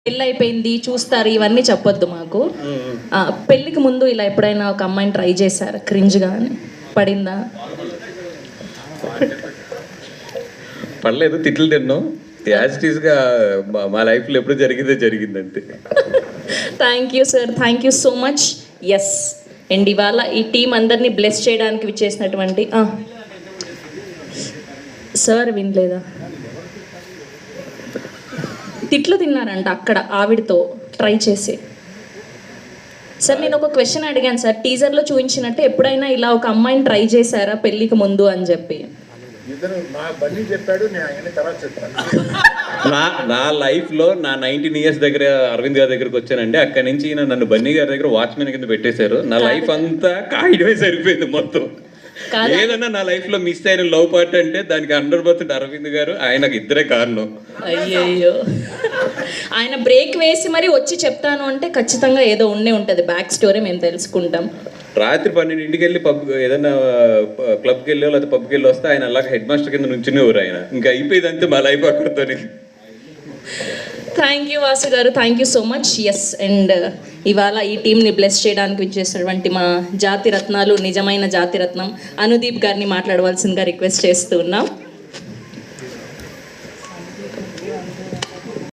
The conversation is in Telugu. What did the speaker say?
పెళ్ళి అయిపోయింది చూస్తారు ఇవన్నీ చెప్పొద్దు మాకు. పెళ్ళికి ముందు ఇలా ఎప్పుడైనా ఒక అమ్మాయిని ట్రై చేశారా క్రింజ్గా అని పడిందా? పర్లేదు, తిట్లు తిన్నాం. యాజిటీస్గా మా లైఫ్లో ఎప్పుడు జరిగిందంటే. Thank you sir, thank you so much. Yes and ఇవాళ ఈ టీం అందరినీ బ్లెస్ చేయడానికి విచ్చేసినటువంటి సార్ వినలేదా? తిట్లు తిన్నారంట అక్కడ ఆవిడతో ట్రై చేసి. సార్ నేను ఒక క్వశ్చన్ అడిగాను సార్, టీజర్లో చూపించినట్టు ఎప్పుడైనా ఇలా ఒక అమ్మాయిని ట్రై చేశారా పెళ్ళికి ముందు అని చెప్పి? నా లైఫ్లో నా 19 years దగ్గర అరవింద్ గారి దగ్గరకు వచ్చానండి. అక్కడి నుంచి నన్ను బన్నీ గారి దగ్గర వాచ్మెన్ కింద పెట్టేశారు. నా లైఫ్ అంతా కాయడమే సరిపోయింది మొత్తం. ఏదన్నా నా లైఫ్ లో మిస్ అయిన లవ్ పార్ట్ అంటే దానికి 100% అరవింద్ గారు, ఆయనకు ఇద్దరే కారణం. అయ్యయ్యో, ఆయన బ్రేక్ వేసి మరి వచ్చి చెప్తాను అంటే ఖచ్చితంగా ఏదో ఉండే ఉంటుంది బ్యాక్ స్టోరీ, మేము తెలుసుకుంటాం. రాత్రి 12 వెళ్ళి ఏదైనా క్లబ్కి వెళ్ళో లేకపోతే పబ్కి వెళ్ళి వస్తే ఆయన అలాగే హెడ్ మాస్టర్ కింద నుంచునేవారు. ఆయన ఇంకా అయిపోయింది అంతే మా లైఫ్ అక్కడితో. థ్యాంక్ యూ వాసు గారు, thank you so much. Yes and ఇవాళ ఈ టీంని బ్లెస్ చేయడానికి విచ్చేసినటువంటి మా జాతి రత్నాలు, నిజమైన జాతి రత్నం అనుదీప్ గారిని మాట్లాడవలసిందిగా రిక్వెస్ట్ చేస్తూ ఉన్నాం.